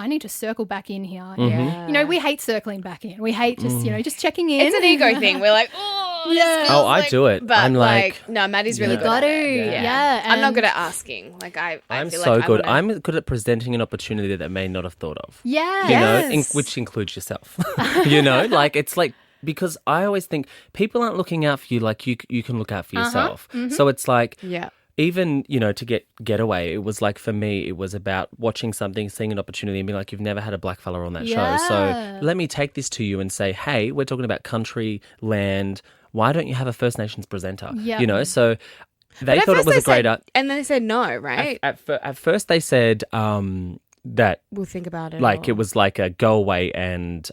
[SPEAKER 5] need to circle back in here.
[SPEAKER 3] Yeah.
[SPEAKER 5] We hate circling back in. We hate just checking in.
[SPEAKER 3] It's an ego thing. We're like, oh. this feels
[SPEAKER 2] Oh, I do it.
[SPEAKER 3] But
[SPEAKER 2] I'm like,
[SPEAKER 3] no, Maddie's really
[SPEAKER 2] Yeah.
[SPEAKER 3] good.
[SPEAKER 5] Got
[SPEAKER 3] at
[SPEAKER 5] to.
[SPEAKER 3] it.
[SPEAKER 5] Yeah.
[SPEAKER 3] I'm not
[SPEAKER 5] and-
[SPEAKER 3] good at asking. Like I
[SPEAKER 2] I'm
[SPEAKER 3] feel
[SPEAKER 2] so
[SPEAKER 3] like
[SPEAKER 2] good.
[SPEAKER 3] I wanna...
[SPEAKER 2] I'm good at presenting an opportunity that I may not have thought of.
[SPEAKER 5] Yeah.
[SPEAKER 2] You know,
[SPEAKER 3] Yes.
[SPEAKER 2] which includes yourself. You know, like it's like, because I always think people aren't looking out for you like you can look out for yourself. So it's like,
[SPEAKER 3] Yeah.
[SPEAKER 2] even, you know, to get away, it was like, for me, it was about watching something, seeing an opportunity and being like, you've never had a black fella on that show. So
[SPEAKER 5] Yeah.
[SPEAKER 2] let me take this to you and say, hey, we're talking about country, land. Why don't you have a First Nations presenter?
[SPEAKER 5] Yeah.
[SPEAKER 2] You know, so they
[SPEAKER 3] But
[SPEAKER 2] thought
[SPEAKER 3] at
[SPEAKER 2] it was a
[SPEAKER 3] first they
[SPEAKER 2] great...
[SPEAKER 3] said- and then they said no, right?
[SPEAKER 2] At first they said that
[SPEAKER 3] We'll think about it.
[SPEAKER 2] like
[SPEAKER 3] or-
[SPEAKER 2] it was like a go away and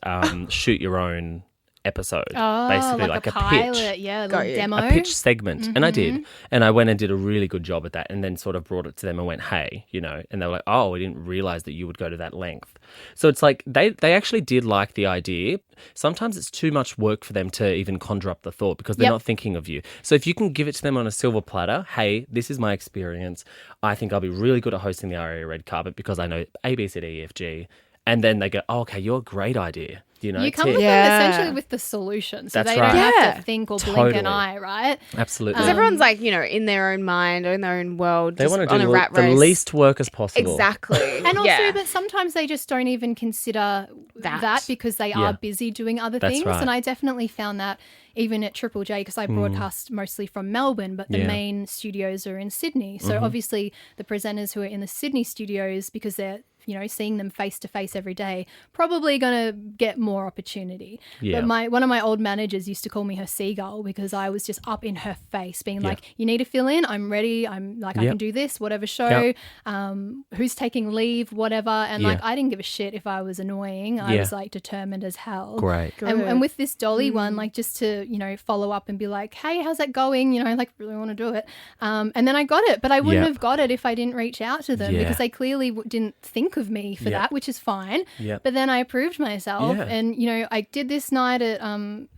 [SPEAKER 2] shoot your own episode,
[SPEAKER 5] Oh,
[SPEAKER 2] basically like a
[SPEAKER 5] pilot,
[SPEAKER 2] pitch.
[SPEAKER 5] yeah,
[SPEAKER 3] Got
[SPEAKER 5] little
[SPEAKER 3] you.
[SPEAKER 5] demo.
[SPEAKER 2] A pitch segment. And I did. And I went and did a really good job at that and then sort of brought it to them and went, hey, you know, and they were like, oh, we didn't realize that you would go to that length. So it's like they actually did like the idea. Sometimes it's too much work for them to even conjure up the thought because they're
[SPEAKER 5] Yep.
[SPEAKER 2] not thinking of you. So if you can give it to them on a silver platter, hey, this is my experience. I think I'll be really good at hosting the RAA red carpet because I know A, B, C, D, E, F, G. And then they go, oh, okay, you're a great idea. You know,
[SPEAKER 5] You come
[SPEAKER 2] tick.
[SPEAKER 5] with
[SPEAKER 3] Yeah.
[SPEAKER 5] them essentially with the solution, so
[SPEAKER 2] That's
[SPEAKER 5] they
[SPEAKER 2] right.
[SPEAKER 5] don't have
[SPEAKER 3] Yeah.
[SPEAKER 5] to think or blink
[SPEAKER 2] Totally.
[SPEAKER 5] an eye, right?
[SPEAKER 2] Absolutely.
[SPEAKER 3] Because everyone's like, you know, in their own mind or in their own world,
[SPEAKER 2] They
[SPEAKER 3] just
[SPEAKER 2] want to
[SPEAKER 3] on
[SPEAKER 2] do
[SPEAKER 3] a rat
[SPEAKER 2] the
[SPEAKER 3] race.
[SPEAKER 2] least work as possible.
[SPEAKER 3] Exactly.
[SPEAKER 5] And also,
[SPEAKER 3] yeah.
[SPEAKER 5] but sometimes they just don't even consider that because they
[SPEAKER 2] Yeah.
[SPEAKER 5] are busy doing other
[SPEAKER 2] That's
[SPEAKER 5] things.
[SPEAKER 2] right.
[SPEAKER 5] And I definitely found that even at Triple J, because I broadcast mostly from Melbourne, but the
[SPEAKER 2] Yeah.
[SPEAKER 5] main studios are in Sydney. So obviously the presenters who are in the Sydney studios, because they're, you know, seeing them face to face every day, probably going to get more opportunity.
[SPEAKER 2] Yeah.
[SPEAKER 5] But one of my old managers used to call me her seagull because I was just up in her face being like, you need to fill in, I'm ready, I'm like, I
[SPEAKER 2] Yep.
[SPEAKER 5] can do this, whatever show,
[SPEAKER 2] Yep.
[SPEAKER 5] who's taking leave, whatever. And
[SPEAKER 2] Yeah.
[SPEAKER 5] like, I didn't give a shit if I was annoying. I
[SPEAKER 2] Yeah.
[SPEAKER 5] was like determined as hell.
[SPEAKER 2] Great.
[SPEAKER 5] And with this Dolly one, like just to, you know, follow up and be like, hey, how's that going? You know, I like really want to do it. And then I got it, but I wouldn't
[SPEAKER 2] Yeah.
[SPEAKER 5] have got it if I didn't reach out to them
[SPEAKER 2] Yeah.
[SPEAKER 5] because they clearly didn't think of me for
[SPEAKER 2] Yeah.
[SPEAKER 5] that, which is fine.
[SPEAKER 2] Yeah.
[SPEAKER 5] But then I approved myself
[SPEAKER 2] Yeah.
[SPEAKER 5] and, you know, I did this night at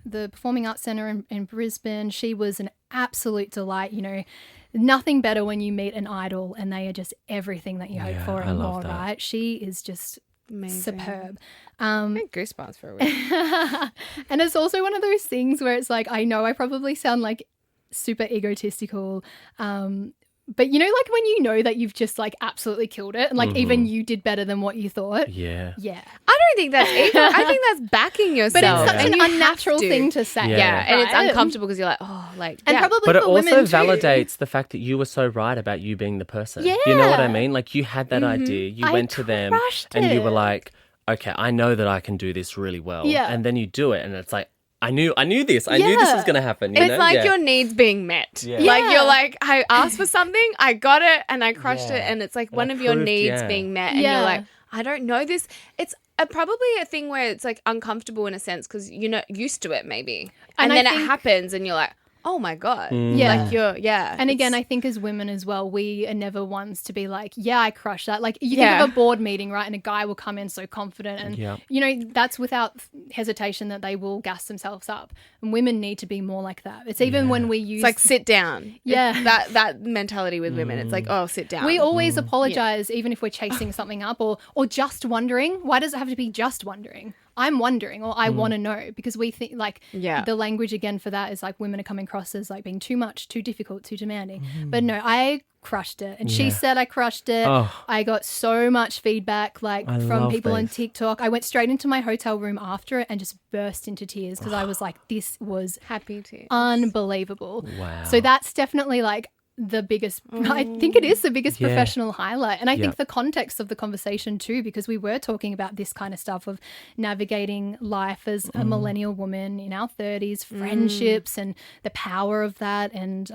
[SPEAKER 5] the Performing Arts Centre in Brisbane. She was an absolute delight, you know. Nothing better when you meet an idol and they are just everything that you hope
[SPEAKER 2] Yeah,
[SPEAKER 5] for
[SPEAKER 2] I
[SPEAKER 5] and
[SPEAKER 2] love
[SPEAKER 5] more,
[SPEAKER 2] that.
[SPEAKER 5] right? She is just
[SPEAKER 3] Amazing.
[SPEAKER 5] superb.
[SPEAKER 3] I had goosebumps for a week.
[SPEAKER 5] And it's also one of those things where it's like, I know I probably sound like super egotistical, but you know, like when you know that you've just like absolutely killed it and like even you did better than what you thought.
[SPEAKER 2] Yeah.
[SPEAKER 5] Yeah.
[SPEAKER 3] I don't think that's ego. I think that's backing yourself.
[SPEAKER 5] But it's such
[SPEAKER 3] And
[SPEAKER 5] an
[SPEAKER 3] you have
[SPEAKER 5] unnatural
[SPEAKER 3] to.
[SPEAKER 5] thing to say.
[SPEAKER 2] Yeah.
[SPEAKER 3] Yeah, and it's
[SPEAKER 5] right?
[SPEAKER 3] uncomfortable because you're like, oh, like,
[SPEAKER 5] And
[SPEAKER 3] yeah.
[SPEAKER 5] probably
[SPEAKER 2] But it
[SPEAKER 5] for
[SPEAKER 2] also
[SPEAKER 5] women too.
[SPEAKER 2] validates the fact that you were so right about you being the person. You know what I
[SPEAKER 5] Yeah.
[SPEAKER 2] mean? Like you had that idea, you
[SPEAKER 5] I
[SPEAKER 2] went to them
[SPEAKER 5] crushed
[SPEAKER 2] and you were
[SPEAKER 5] it.
[SPEAKER 2] like, okay, I know that I can do this really well.
[SPEAKER 5] Yeah.
[SPEAKER 2] And then you do it and it's like, I knew this. I knew this was
[SPEAKER 5] Yeah.
[SPEAKER 2] going to happen. You
[SPEAKER 3] It's
[SPEAKER 2] know?
[SPEAKER 3] like
[SPEAKER 2] Yeah.
[SPEAKER 3] your needs being met.
[SPEAKER 2] Yeah.
[SPEAKER 3] Like
[SPEAKER 5] Yeah.
[SPEAKER 3] you're like, I asked for something, I got it, and I crushed
[SPEAKER 2] Yeah.
[SPEAKER 3] it, and it's like
[SPEAKER 2] And
[SPEAKER 3] one
[SPEAKER 2] I
[SPEAKER 3] of your
[SPEAKER 2] proved,
[SPEAKER 3] needs
[SPEAKER 2] yeah.
[SPEAKER 3] being met, and
[SPEAKER 5] Yeah.
[SPEAKER 3] you're like, I don't know this. It's probably a thing where it's like uncomfortable in a sense because you're not used to it, maybe, and
[SPEAKER 5] And I
[SPEAKER 3] then it
[SPEAKER 5] think-
[SPEAKER 3] happens, and you're like, oh my god,
[SPEAKER 5] Yeah.
[SPEAKER 3] like you're
[SPEAKER 5] And again,
[SPEAKER 3] it's-
[SPEAKER 5] I think as women as well, we are never ones to be like, yeah, I crushed that. Like you
[SPEAKER 3] Yeah.
[SPEAKER 5] think of a board meeting, right? And a guy will come in so confident and,
[SPEAKER 2] Yeah.
[SPEAKER 5] you know, that's without hesitation that they will gas themselves up. And women need to be more like that. It's even when we use
[SPEAKER 3] it's like sit down.
[SPEAKER 5] Yeah.
[SPEAKER 3] It's that mentality with women. It's like, oh, sit down.
[SPEAKER 5] we always apologize, even if we're chasing something up or just wondering. Why does it have to be just wondering? I'm wondering or I want to know because we think like
[SPEAKER 3] Yeah.
[SPEAKER 5] the language again for that is like women are coming across as like being too much, too difficult, too demanding. But no, I crushed it. And she said I crushed it.
[SPEAKER 2] Oh.
[SPEAKER 5] I got so much feedback like
[SPEAKER 2] I
[SPEAKER 5] from
[SPEAKER 2] love
[SPEAKER 5] people on
[SPEAKER 2] these.
[SPEAKER 5] TikTok. I went straight into my hotel room after it and just burst into tears because I was like, this was
[SPEAKER 3] happy to.
[SPEAKER 5] unbelievable.
[SPEAKER 2] Wow.
[SPEAKER 5] So that's definitely like the biggest, I think it is the biggest
[SPEAKER 2] Yeah.
[SPEAKER 5] professional highlight. And I
[SPEAKER 2] Yeah.
[SPEAKER 5] think the context of the conversation too, because we were talking about this kind of stuff of navigating life as a millennial woman in our 30s, friendships and the power of that. And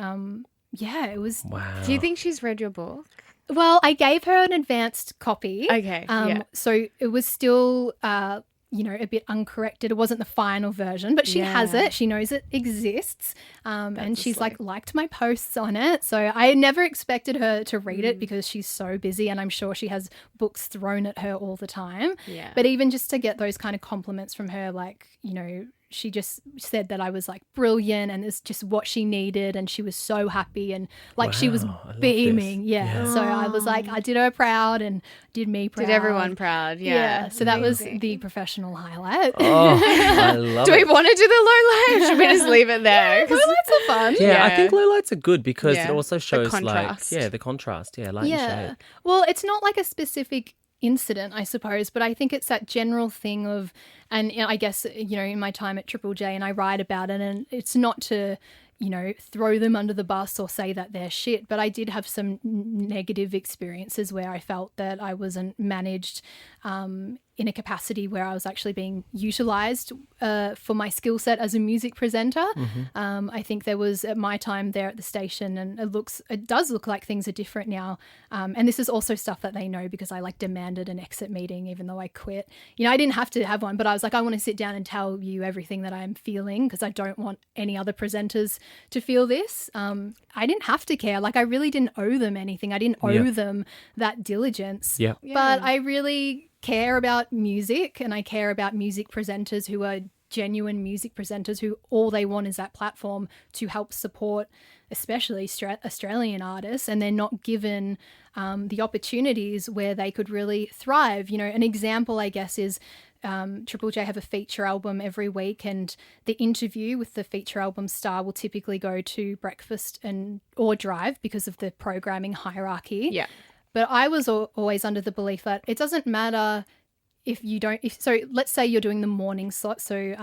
[SPEAKER 5] yeah, it was,
[SPEAKER 2] Wow.
[SPEAKER 3] Do you think she's read your book?
[SPEAKER 5] well, I gave her an advanced copy.
[SPEAKER 3] Okay, yeah.
[SPEAKER 5] So it was still, you know, a bit uncorrected. It wasn't the final version, but she has
[SPEAKER 3] Yeah.
[SPEAKER 5] it. She knows it exists. And
[SPEAKER 3] That's
[SPEAKER 5] she's
[SPEAKER 3] a
[SPEAKER 5] like liked my posts on it. So I never expected her to read it because she's so busy and I'm sure she has books thrown at her all the time.
[SPEAKER 3] Yeah.
[SPEAKER 5] But even just to get those kind of compliments from her, like, you know, she just said that I was like brilliant and it's just what she needed, and she was so happy and like she was
[SPEAKER 2] Wow, I love
[SPEAKER 5] beaming.
[SPEAKER 2] this.
[SPEAKER 5] Yeah. So I was like, I did her proud and did me proud.
[SPEAKER 3] Did everyone proud? Yeah.
[SPEAKER 5] So that was the professional highlight.
[SPEAKER 2] Oh, I love
[SPEAKER 3] Do we
[SPEAKER 2] it.
[SPEAKER 3] want to do the low light? Should we just leave it there? 'Cause-
[SPEAKER 5] Lowlights are fun.
[SPEAKER 2] Yeah, I
[SPEAKER 3] Yeah.
[SPEAKER 2] think lowlights are good because
[SPEAKER 3] Yeah.
[SPEAKER 2] it also
[SPEAKER 3] The
[SPEAKER 2] shows
[SPEAKER 3] contrast.
[SPEAKER 2] the contrast. Yeah, light and shade.
[SPEAKER 5] Well, it's not like a specific incident, I suppose, but I think it's that general thing of, and I guess, in my time at Triple J, and I write about it, and it's not to, throw them under the bus or say that they're shit, but I did have some negative experiences where I felt that I wasn't managed in a capacity where I was actually being utilised for my skill set as a music presenter. I think there was, at my time there at the station, and it does look like things are different now. And this is also stuff that they know because I demanded an exit meeting even though I quit. I didn't have to have one, but I was like, I want to sit down and tell you everything that I'm feeling because I don't want any other presenters to feel this. I didn't have to care. I really didn't owe them anything. I didn't owe them that diligence.
[SPEAKER 2] Yeah.
[SPEAKER 5] But I really care about music, and I care about music presenters who are genuine music presenters who all they want is that platform to help support especially Australian artists, and they're not given the opportunities where they could really thrive. An example, I guess, is Triple J have a feature album every week, and the interview with the feature album star will typically go to breakfast or drive because of the programming hierarchy.
[SPEAKER 3] Yeah.
[SPEAKER 5] But I was always under the belief that it doesn't matter so let's say you're doing the morning slot. So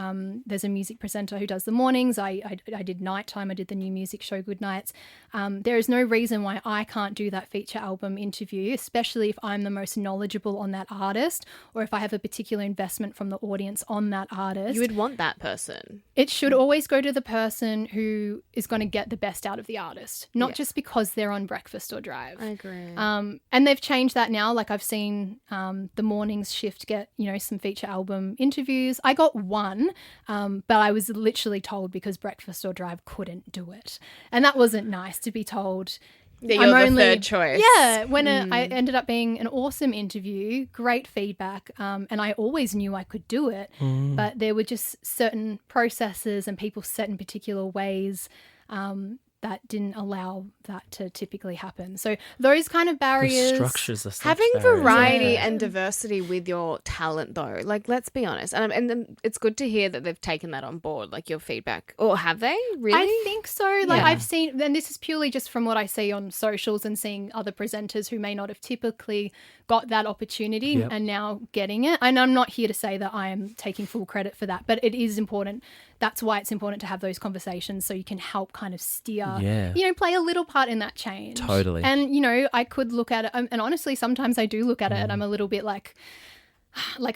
[SPEAKER 5] there's a music presenter who does the mornings. I did nighttime. I did the new music show Good Nights. There is no reason why I can't do that feature album interview, especially if I'm the most knowledgeable on that artist or if I have a particular investment from the audience on that artist.
[SPEAKER 3] You would want that person.
[SPEAKER 5] It should always go to the person who is going to get the best out of the artist, not just because they're on breakfast or drive.
[SPEAKER 3] I agree.
[SPEAKER 5] And they've changed that now. I've seen the mornings shift get, some feature album interviews. I got one, but I was literally told because breakfast or drive couldn't do it. And that wasn't nice to be told.
[SPEAKER 3] That you're the third choice.
[SPEAKER 5] Yeah, when I ended up being an awesome interview, great feedback, and I always knew I could do it, but there were just certain processes and people set in particular ways that didn't allow that to typically happen. So those kind of barriers.
[SPEAKER 2] The structures are such
[SPEAKER 3] Having
[SPEAKER 2] barriers.
[SPEAKER 3] variety and diversity with your talent, though, let's be honest, and then it's good to hear that they've taken that on board, your feedback. Or have they really?
[SPEAKER 5] I think so. I've seen, and this is purely just from what I see on socials and seeing other presenters who may not have typically got that opportunity and now getting it. And I'm not here to say that I am taking full credit for that, but it is important. That's why it's important to have those conversations so you can help kind of steer, play a little part in that change.
[SPEAKER 2] Totally.
[SPEAKER 5] And, I could look at it, and honestly, sometimes I do look at it and I'm a little bit like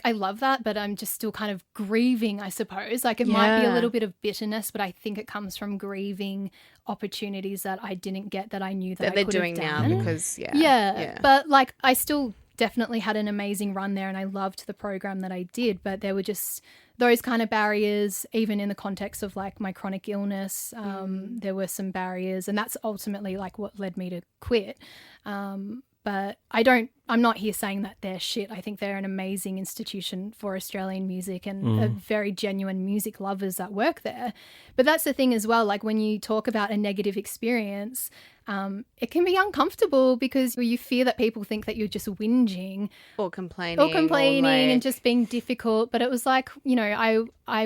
[SPEAKER 5] I love that, but I'm just still kind of grieving, I suppose. It might be a little bit of bitterness, but I think it comes from grieving opportunities that I didn't get that I knew that I
[SPEAKER 3] they're
[SPEAKER 5] could have
[SPEAKER 3] doing now
[SPEAKER 5] done.
[SPEAKER 3] because,
[SPEAKER 5] But I still definitely had an amazing run there and I loved the program that I did, but there were just those kind of barriers, even in the context of my chronic illness. There were some barriers, and that's ultimately what led me to quit. But I'm not here saying that they're shit. I think they're an amazing institution for Australian music and a very genuine music lovers that work there. But that's the thing as well, when you talk about a negative experience, it can be uncomfortable because you fear that people think that you're just whinging.
[SPEAKER 3] or complaining.
[SPEAKER 5] And just being difficult. But it was I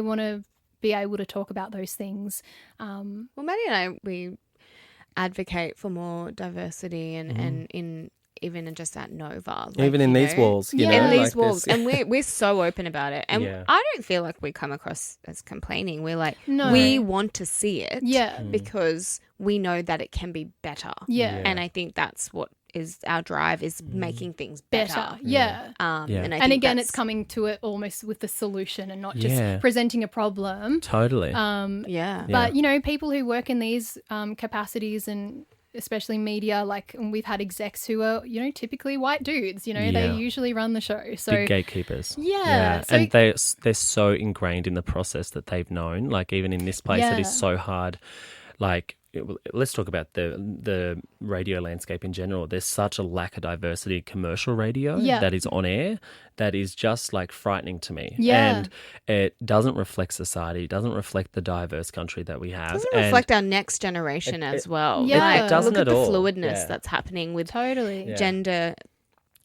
[SPEAKER 5] want to be able to talk about those things.
[SPEAKER 3] Well, Maddie and I, we advocate for more diversity and in even in just at Nova.
[SPEAKER 2] Even in these walls, you know.
[SPEAKER 3] In these
[SPEAKER 2] like
[SPEAKER 3] walls.
[SPEAKER 2] this.
[SPEAKER 3] And we're so open about it. And
[SPEAKER 2] Yeah.
[SPEAKER 3] I don't feel like we come across as complaining. We're
[SPEAKER 5] No.
[SPEAKER 3] we want to see it
[SPEAKER 5] Yeah.
[SPEAKER 3] because we know that it can be better.
[SPEAKER 5] Yeah.
[SPEAKER 3] And I think that's what is our drive is making things better.
[SPEAKER 5] Yeah.
[SPEAKER 3] And I
[SPEAKER 5] And
[SPEAKER 3] think
[SPEAKER 5] again,
[SPEAKER 3] that's-
[SPEAKER 5] it's coming to it almost with the solution and not just
[SPEAKER 2] Yeah.
[SPEAKER 5] presenting a problem.
[SPEAKER 2] Totally.
[SPEAKER 3] Yeah.
[SPEAKER 5] But, people who work in these capacities and especially media, and we've had execs who are, typically white dudes, they
[SPEAKER 2] Yeah.
[SPEAKER 5] usually run the show. So
[SPEAKER 2] Big gatekeepers.
[SPEAKER 5] Yeah, so-
[SPEAKER 2] and they're so ingrained in the process that they've known. Even in this place, it is so hard. let's talk about the radio landscape in general. There's such a lack of diversity in commercial radio that is on air that is just like frightening to me.
[SPEAKER 5] Yeah.
[SPEAKER 2] And it doesn't reflect society, it doesn't reflect the diverse country that we have.
[SPEAKER 3] It doesn't reflect our next generation as well.
[SPEAKER 5] Yeah.
[SPEAKER 3] Like,
[SPEAKER 5] It
[SPEAKER 2] doesn't
[SPEAKER 3] look at
[SPEAKER 2] at
[SPEAKER 3] the
[SPEAKER 2] all.
[SPEAKER 3] fluidness
[SPEAKER 2] Yeah.
[SPEAKER 3] that's happening with
[SPEAKER 5] Totally.
[SPEAKER 3] gender,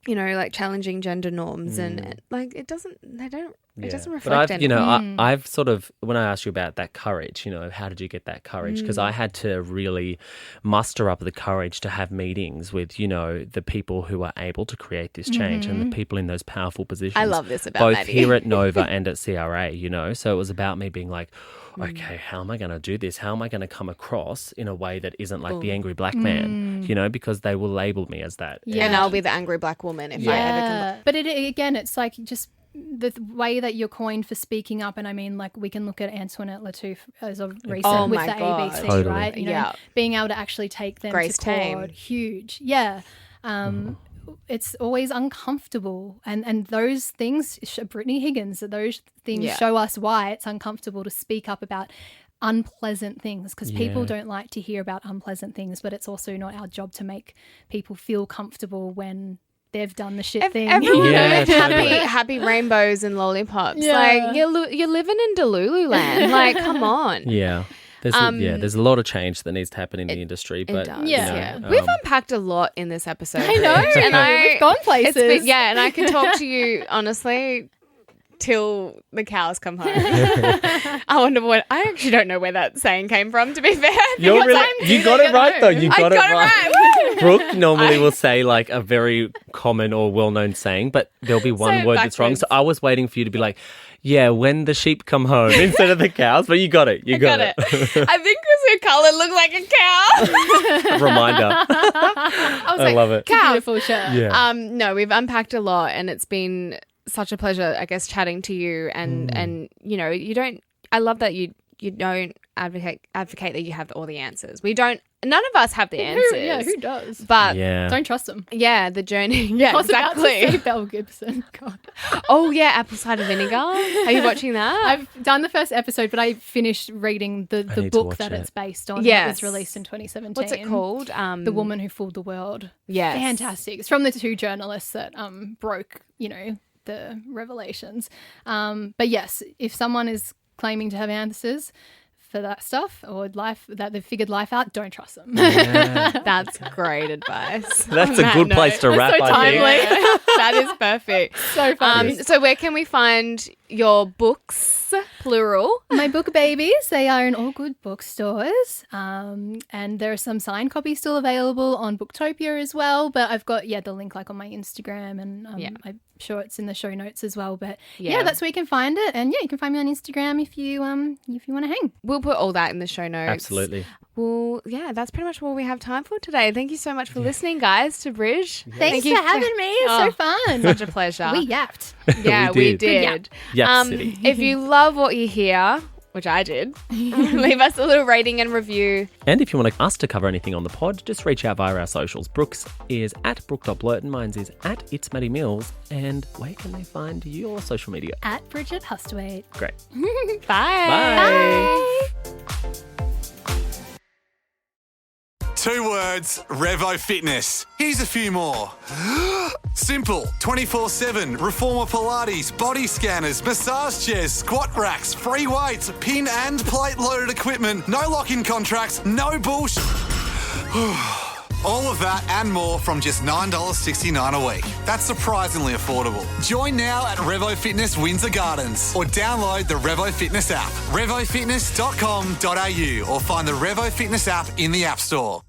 [SPEAKER 3] you know, like challenging gender norms and like it doesn't reflect
[SPEAKER 2] But
[SPEAKER 3] anything.
[SPEAKER 2] I've sort of, when I asked you about that courage, you know, how did you get that courage? Because I had to really muster up the courage to have meetings with, you know, the people who are able to create this change and the people in those powerful positions.
[SPEAKER 3] I love this about
[SPEAKER 2] both
[SPEAKER 3] Matty.
[SPEAKER 2] here at Nova and at CRA, you know. So it was about me being like, okay, how am I going to do this? How am I going to come across in a way that isn't like the angry black man, you know, because they will label me as that.
[SPEAKER 5] Yeah.
[SPEAKER 3] And I'll be the angry black woman if I ever
[SPEAKER 5] But again, it's like just the way that you're coined for speaking up. And I mean, like, we can look at Antoinette Lattouf as of recent
[SPEAKER 3] Oh
[SPEAKER 5] with
[SPEAKER 3] my
[SPEAKER 5] the
[SPEAKER 3] God.
[SPEAKER 5] ABC,
[SPEAKER 2] Totally.
[SPEAKER 5] right? You know,
[SPEAKER 3] Yeah.
[SPEAKER 5] being able to actually take them
[SPEAKER 3] Grace
[SPEAKER 5] to court,
[SPEAKER 3] Tame.
[SPEAKER 5] huge. Yeah. It's always uncomfortable. And those things, Brittany Higgins, those things show us why it's uncomfortable to speak up about unpleasant things, because people don't like to hear about unpleasant things, but it's also not our job to make people feel comfortable when they've done the shit thing.
[SPEAKER 3] Everyone
[SPEAKER 2] Yeah,
[SPEAKER 3] knows happy rainbows and lollipops.
[SPEAKER 5] Yeah.
[SPEAKER 3] Like you're living in Delulu land. Like, come on.
[SPEAKER 2] Yeah. There's a lot of change that needs to happen in the industry. But,
[SPEAKER 3] does,
[SPEAKER 2] you know,
[SPEAKER 5] yeah.
[SPEAKER 3] We've unpacked a lot in this episode.
[SPEAKER 5] I know.
[SPEAKER 3] And
[SPEAKER 5] We've gone places.
[SPEAKER 3] and I can talk to you honestly till the cows come home. I wonder I actually don't know where that saying came from, to be fair.
[SPEAKER 2] you got it right though. You got it right.
[SPEAKER 3] Woo!
[SPEAKER 2] Brooke normally will say like a very common or well-known saying, but there'll be one
[SPEAKER 3] So
[SPEAKER 2] word that's wrong.
[SPEAKER 3] backwards.
[SPEAKER 2] So I was waiting for you to be like, yeah, when the sheep come home instead of the cows, but you got it. You got it.
[SPEAKER 3] I think because her colour looked like a cow.
[SPEAKER 2] Reminder.
[SPEAKER 3] I was
[SPEAKER 2] I
[SPEAKER 3] like,
[SPEAKER 2] love it.
[SPEAKER 3] cow.
[SPEAKER 5] Beautiful shirt.
[SPEAKER 2] Yeah.
[SPEAKER 3] No, we've unpacked a lot, and it's been such a pleasure, I guess, chatting to you. And you know, I love that you don't advocate that you have all the answers. We don't. None of us have the answers.
[SPEAKER 5] Who does?
[SPEAKER 3] But
[SPEAKER 2] Yeah.
[SPEAKER 5] Don't trust them.
[SPEAKER 3] yeah, the journey. Yeah,
[SPEAKER 5] I was about to say
[SPEAKER 3] exactly.
[SPEAKER 5] Belle Gibson. God.
[SPEAKER 3] Oh yeah, apple cider vinegar. Are you watching that?
[SPEAKER 5] I've done the first episode, but I finished reading the
[SPEAKER 2] need to
[SPEAKER 5] book
[SPEAKER 2] watch
[SPEAKER 5] that
[SPEAKER 2] it.
[SPEAKER 5] it's based on. It
[SPEAKER 3] Yes.
[SPEAKER 5] was released in 2017.
[SPEAKER 3] What's it called?
[SPEAKER 5] The Woman Who Fooled the World.
[SPEAKER 3] Yes.
[SPEAKER 5] Fantastic. It's from the two journalists that broke, you know, the revelations. But yes, if someone is claiming to have answers for that stuff or life that they've figured life out, don't trust them.
[SPEAKER 3] That's great advice.
[SPEAKER 2] That's
[SPEAKER 3] On
[SPEAKER 2] a good
[SPEAKER 3] that
[SPEAKER 2] place to
[SPEAKER 3] note.
[SPEAKER 2] wrap,
[SPEAKER 5] so
[SPEAKER 2] I think.
[SPEAKER 5] timely.
[SPEAKER 3] That is perfect.
[SPEAKER 5] So funny.
[SPEAKER 3] So where can we find your books, plural?
[SPEAKER 5] My book babies, they are in all good bookstores. And there are some signed copies still available on Booktopia as well. But I've got, the link like on my Instagram and I'm sure it's in the show notes as well. But
[SPEAKER 3] Yeah.
[SPEAKER 5] that's where you can find it. And you can find me on Instagram if you want to hang.
[SPEAKER 3] We'll put all that in the show notes.
[SPEAKER 2] Absolutely.
[SPEAKER 3] Well, yeah, that's pretty much all we have time for today. Thank you so much for listening, guys, to Bridge.
[SPEAKER 5] Thanks
[SPEAKER 3] Thank
[SPEAKER 5] for
[SPEAKER 3] you
[SPEAKER 5] having me. It's so fun.
[SPEAKER 3] Such a pleasure.
[SPEAKER 5] We yapped.
[SPEAKER 3] Yeah,
[SPEAKER 2] We
[SPEAKER 3] we
[SPEAKER 2] did.
[SPEAKER 3] did.
[SPEAKER 2] Yap City.
[SPEAKER 3] If you love what you hear, which I did, leave us a little rating and review.
[SPEAKER 2] And if you want us to cover anything on the pod, just reach out via our socials. Brooke's is at Brooke.Blurton. Mine's is at It's Matty Mills. And where can they find your social media?
[SPEAKER 5] At Bridget Hustwaite.
[SPEAKER 2] Great.
[SPEAKER 3] Bye.
[SPEAKER 2] Bye.
[SPEAKER 1] 2 words, Revo Fitness. Here's a few more. Simple, 24/7, reformer Pilates, body scanners, massage chairs, squat racks, free weights, pin and plate loaded equipment, no lock-in contracts, no bullshit. All of that and more from just $9.69 a week. That's surprisingly affordable. Join now at Revo Fitness Windsor Gardens or download the Revo Fitness app, revofitness.com.au or find the Revo Fitness app in the App Store.